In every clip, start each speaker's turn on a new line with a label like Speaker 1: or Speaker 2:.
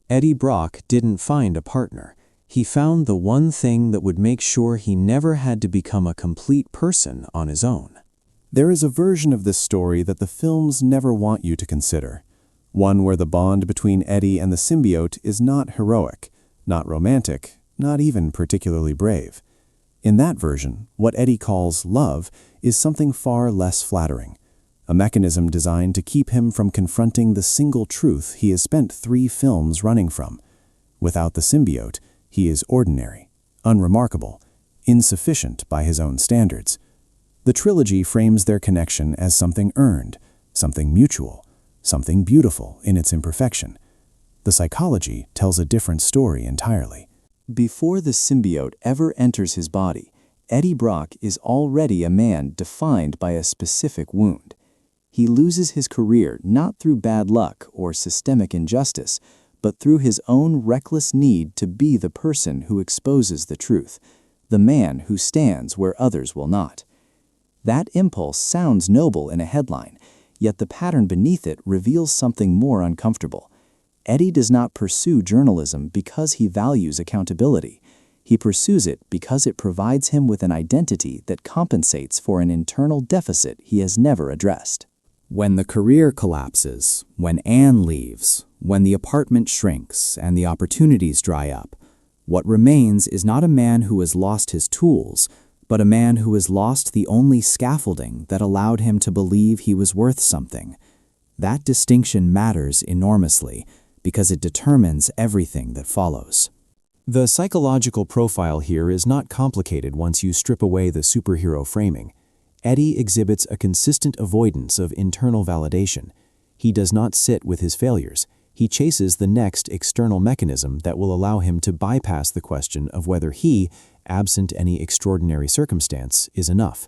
Speaker 1: Eddie Brock didn't find a partner. He found the one thing that would make sure he never had to become a complete person on his own.
Speaker 2: There is a version of this story that the films never want you to consider. One where the bond between Eddie and the symbiote is not heroic, not romantic, not even particularly brave. In that version, what Eddie calls love is something far less flattering, a mechanism designed to keep him from confronting the single truth he has spent 3 films running from. Without the symbiote, he is ordinary, unremarkable, insufficient by his own standards. The trilogy frames their connection as something earned, something mutual, something beautiful in its imperfection. The psychology tells a different story entirely.
Speaker 3: Before the symbiote ever enters his body, Eddie Brock is already a man defined by a specific wound. He loses his career not through bad luck or systemic injustice, but through his own reckless need to be the person who exposes the truth, the man who stands where others will not. That impulse sounds noble in a headline, yet the pattern beneath it reveals something more uncomfortable. Eddie does not pursue journalism because he values accountability. He pursues it because it provides him with an identity that compensates for an internal deficit he has never addressed.
Speaker 4: When the career collapses, when Anne leaves, when the apartment shrinks and the opportunities dry up, what remains is not a man who has lost his tools, but a man who has lost the only scaffolding that allowed him to believe he was worth something. That distinction matters enormously because it determines everything that follows.
Speaker 1: The psychological profile here is not complicated once you strip away the superhero framing. Eddie exhibits a consistent avoidance of internal validation. He does not sit with his failures. He chases the next external mechanism that will allow him to bypass the question of whether he, absent any extraordinary circumstance, is enough.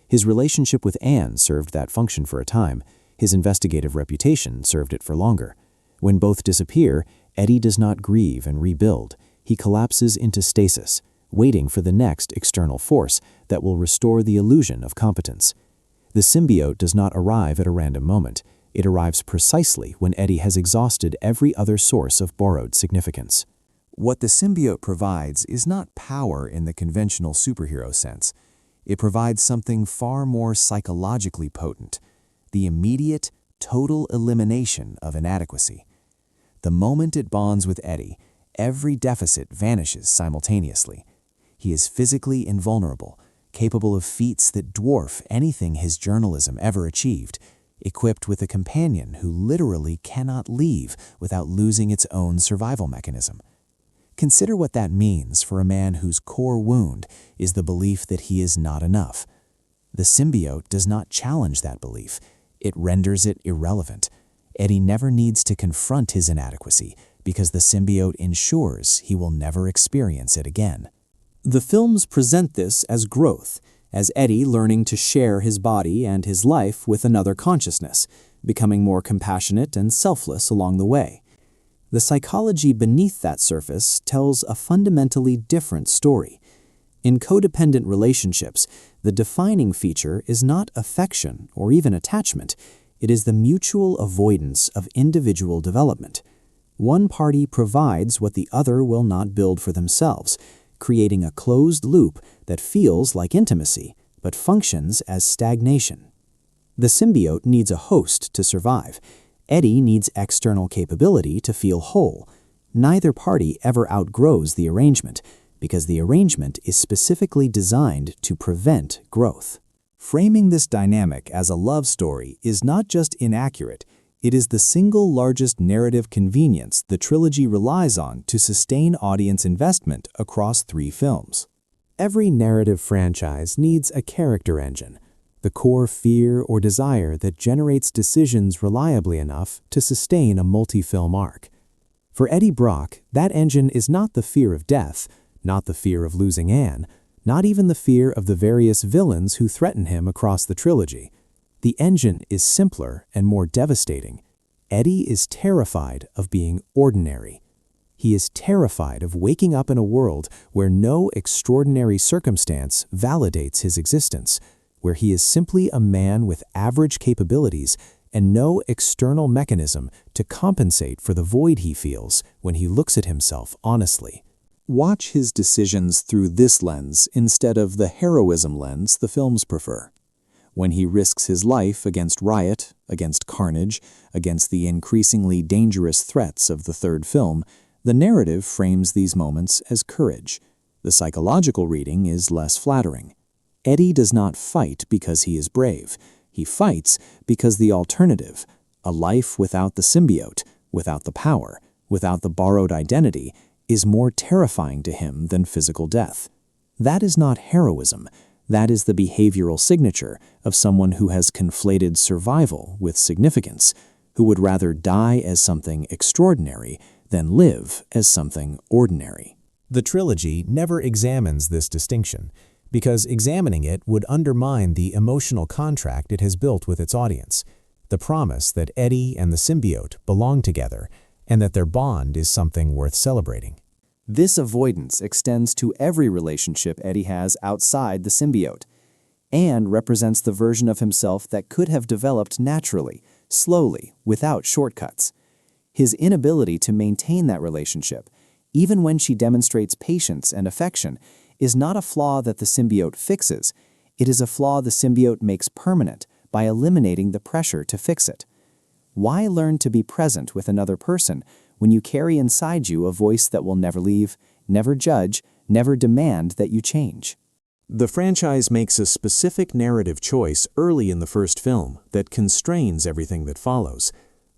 Speaker 1: His relationship with Anne served that function for a time. His investigative reputation served it for longer. When both disappear, Eddie does not grieve and rebuild. He collapses into stasis, waiting for the next external force that will restore the illusion of competence. The symbiote does not arrive at a random moment. It arrives precisely when Eddie has exhausted every other source of borrowed significance. What the symbiote provides is not power in the conventional superhero sense. It provides something far more psychologically potent, the immediate, total elimination of inadequacy. The moment it bonds with Eddie, every deficit vanishes simultaneously. He is physically invulnerable, capable of feats that dwarf anything his journalism ever achieved, equipped with a companion who literally cannot leave without losing its own survival mechanism. Consider what that means for a man whose core wound is the belief that he is not enough. The symbiote does not challenge that belief. It renders it irrelevant. Eddie never needs to confront his inadequacy because the symbiote ensures he will never experience it again.
Speaker 4: The films present this as growth, as Eddie learning to share his body and his life with another consciousness, becoming more compassionate and selfless along the way. The psychology beneath that surface tells a fundamentally different story. In codependent relationships, the defining feature is not affection or even attachment. It is the mutual avoidance of individual development. One party provides what the other will not build for themselves, creating a closed loop that feels like intimacy, but functions as stagnation. The symbiote needs a host to survive. Eddie needs external capability to feel whole. Neither party ever outgrows the arrangement, because the arrangement is specifically designed to prevent growth. Framing this dynamic as a love story is not just inaccurate, it is the single largest narrative convenience the trilogy relies on to sustain audience investment across 3 films. Every narrative franchise needs a character engine, the core fear or desire that generates decisions reliably enough to sustain a multi-film arc. For Eddie Brock, that engine is not the fear of death, not the fear of losing Anne, not even the fear of the various villains who threaten him across the trilogy. The engine is simpler and more devastating. Eddie is terrified of being ordinary. He is terrified of waking up in a world where no extraordinary circumstance validates his existence, where he is simply a man with average capabilities
Speaker 1: and no external mechanism to compensate for the void he feels when he looks at himself honestly.
Speaker 3: Watch his decisions through this lens instead of the heroism lens the films prefer. When he risks his life against riot, against carnage, against the increasingly dangerous threats of the third film, the narrative frames these moments as courage. The psychological reading is less flattering. Eddie does not fight because he is brave. He fights because the alternative, a life without the symbiote, without the power, without the borrowed identity, is more terrifying to him than physical death. That is not heroism. That is the behavioral signature of someone who has conflated survival with significance, who would rather die as something extraordinary than live as something ordinary.
Speaker 1: The trilogy never examines this distinction, because examining it would undermine the emotional contract it has built with its audience, the promise that Eddie and the symbiote belong together, and that their bond is something worth celebrating.
Speaker 3: This avoidance extends to every relationship Eddie has outside the symbiote, and represents the version of himself that could have developed naturally, slowly, without shortcuts. His inability to maintain that relationship, even when she demonstrates patience and affection, is not a flaw that the symbiote fixes. It is a flaw the symbiote makes permanent by eliminating the pressure to fix it. Why learn to be present with another person when you carry inside you a voice that will never leave, never judge, never demand that you change?
Speaker 1: The franchise makes a specific narrative choice early in the first film that constrains everything that follows.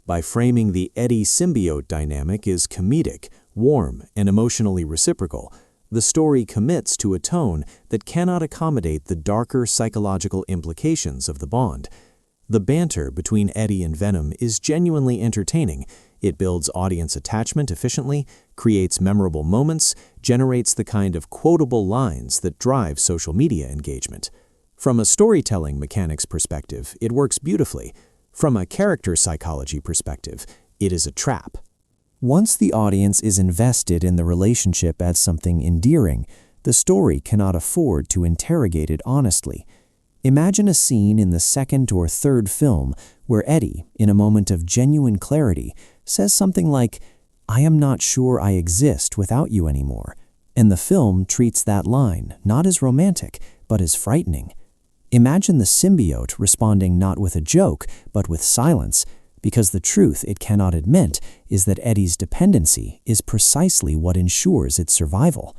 Speaker 1: By framing the Eddie-symbiote dynamic as comedic, warm, and emotionally reciprocal, the story commits to a tone that cannot accommodate the darker psychological implications of the bond. The banter between Eddie and Venom is genuinely entertaining. It builds audience attachment efficiently, creates memorable moments, generates the kind of quotable lines that drive social media engagement. From a storytelling mechanics perspective, it works beautifully. From a character psychology perspective, it is a trap.
Speaker 3: Once the audience is invested in the relationship as something endearing, the story cannot afford to interrogate it honestly. Imagine a scene in the second or third film where Eddie, in a moment of genuine clarity, says something like, "I am not sure I exist without you anymore," and the film treats that line not as romantic, but as frightening. Imagine the symbiote responding not with a joke, but with silence, because the truth it cannot admit is that Eddie's dependency is precisely what ensures its survival.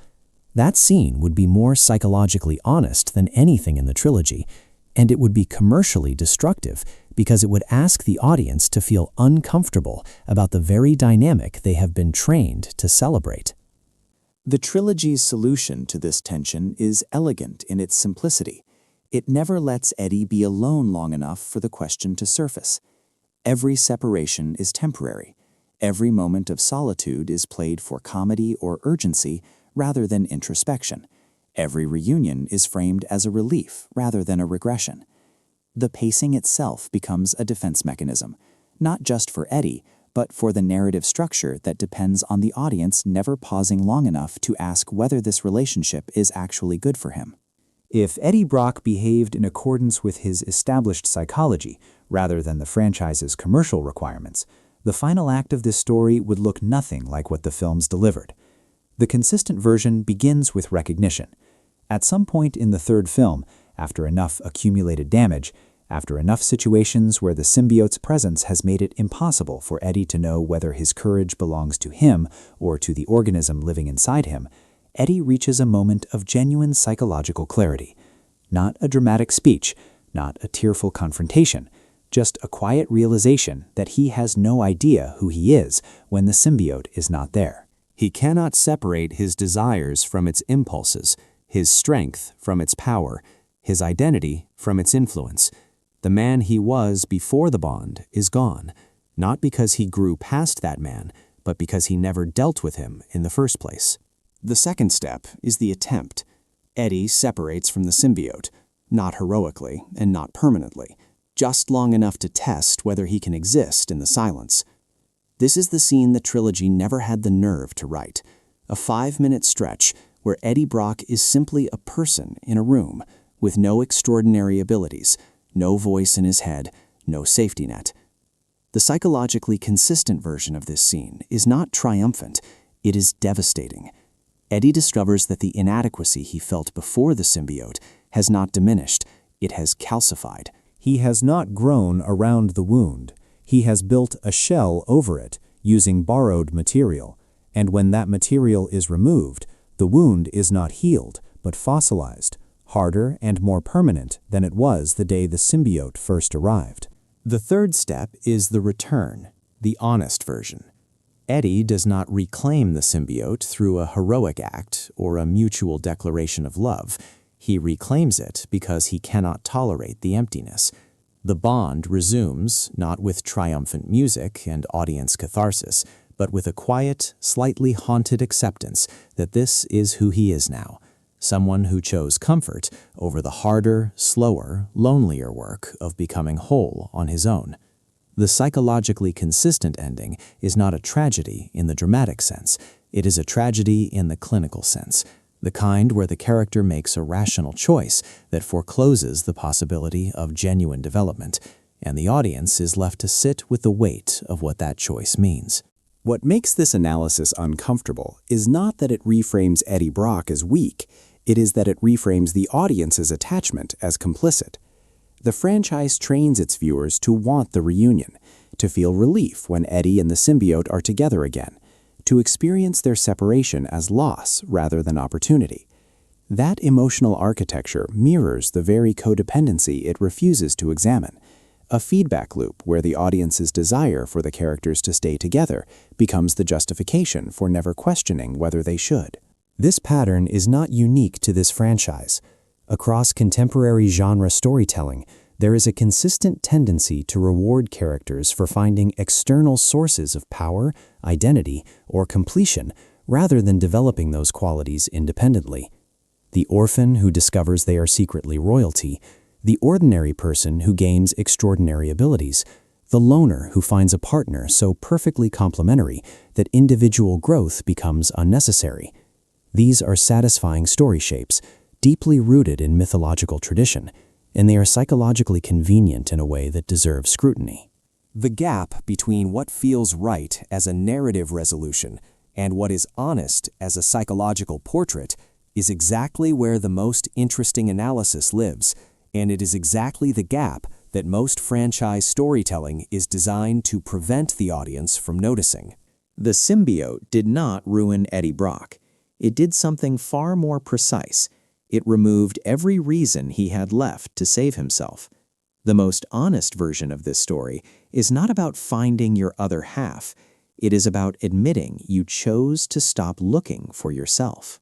Speaker 3: That scene would be more psychologically honest than anything in the trilogy, and it would be commercially destructive because it would ask the audience to feel uncomfortable about the very dynamic they have been trained to celebrate. The trilogy's solution to this tension is elegant in its simplicity. It never lets Eddie be alone long enough for the question to surface. Every separation is temporary. Every moment of solitude is played for comedy or urgency rather than introspection. Every reunion is framed as a relief rather than a regression. The pacing itself becomes a defense mechanism, not just for Eddie, but for the narrative structure that depends on the audience never pausing long enough to ask whether this relationship is actually good for him. If Eddie Brock behaved in accordance with his established psychology rather than the franchise's commercial requirements, the final act of this story would look nothing like what the films delivered. The consistent version begins with recognition. At some point in the third film, after enough accumulated damage, after enough situations where the symbiote's presence has made it impossible for Eddie to know whether his courage belongs to him or to the organism living inside him, Eddie reaches a moment of genuine psychological clarity. Not a dramatic speech, not a tearful confrontation, just a quiet realization that he has no idea who he is when the symbiote is not there. He cannot separate his desires from its impulses, his strength from its power, his identity from its influence. The man he was before the bond is gone, not because he grew past that man, but because he never dealt with him in the first place. The second step is the attempt. Eddie separates from the symbiote, not heroically and not permanently, just long enough to test whether he can exist in the silence. This is the scene the trilogy never had the nerve to write, a 5-minute stretch where Eddie Brock is simply a person in a room with no extraordinary abilities, no voice in his head, no safety net, The psychologically consistent version of this scene is not triumphant, it is devastating. Eddie discovers that the inadequacy he felt before the symbiote has not diminished, it has calcified.
Speaker 1: He has not grown around the wound. He has built a shell over it, using borrowed material. And when that material is removed, the wound is not healed, but fossilized, harder and more permanent than it was the day the symbiote first arrived.
Speaker 4: The third step is the return, the honest version. Eddie does not reclaim the symbiote through a heroic act or a mutual declaration of love. He reclaims it because he cannot tolerate the emptiness. The bond resumes not with triumphant music and audience catharsis, but with a quiet, slightly haunted acceptance that this is who he is now, someone who chose comfort over the harder, slower, lonelier work of becoming whole on his own. The psychologically consistent ending is not a tragedy in the dramatic sense, it is a tragedy in the clinical sense, the kind where the character makes a rational choice that forecloses the possibility of genuine development, and the audience is left to sit with the weight of what that choice means.
Speaker 1: What makes this analysis uncomfortable is not that it reframes Eddie Brock as weak, it is that it reframes the audience's attachment as complicit. The franchise trains its viewers to want the reunion, to feel relief when Eddie and the symbiote are together again, to experience their separation as loss rather than opportunity. That emotional architecture mirrors the very codependency it refuses to examine, a feedback loop where the audience's desire for the characters to stay together becomes the justification for never questioning whether they should. This pattern is not unique to this franchise. Across contemporary genre storytelling, there is a consistent tendency to reward characters for finding external sources of power, identity, or completion rather than developing those qualities independently. The orphan who discovers they are secretly royalty, the ordinary person who gains extraordinary abilities, the loner who finds a partner so perfectly complementary that individual growth becomes unnecessary. These are satisfying story shapes, deeply rooted in mythological tradition, and they are psychologically convenient in a way that deserves scrutiny.
Speaker 5: The gap between what feels right as a narrative resolution and what is honest as a psychological portrait is exactly where the most interesting analysis lives, and it is exactly the gap that most franchise storytelling is designed to prevent the audience from noticing.
Speaker 3: The symbiote did not ruin Eddie Brock. It did something far more precise. It removed every reason he had left to save himself. The most honest version of this story is not about finding your other half. It is about admitting you chose to stop looking for yourself.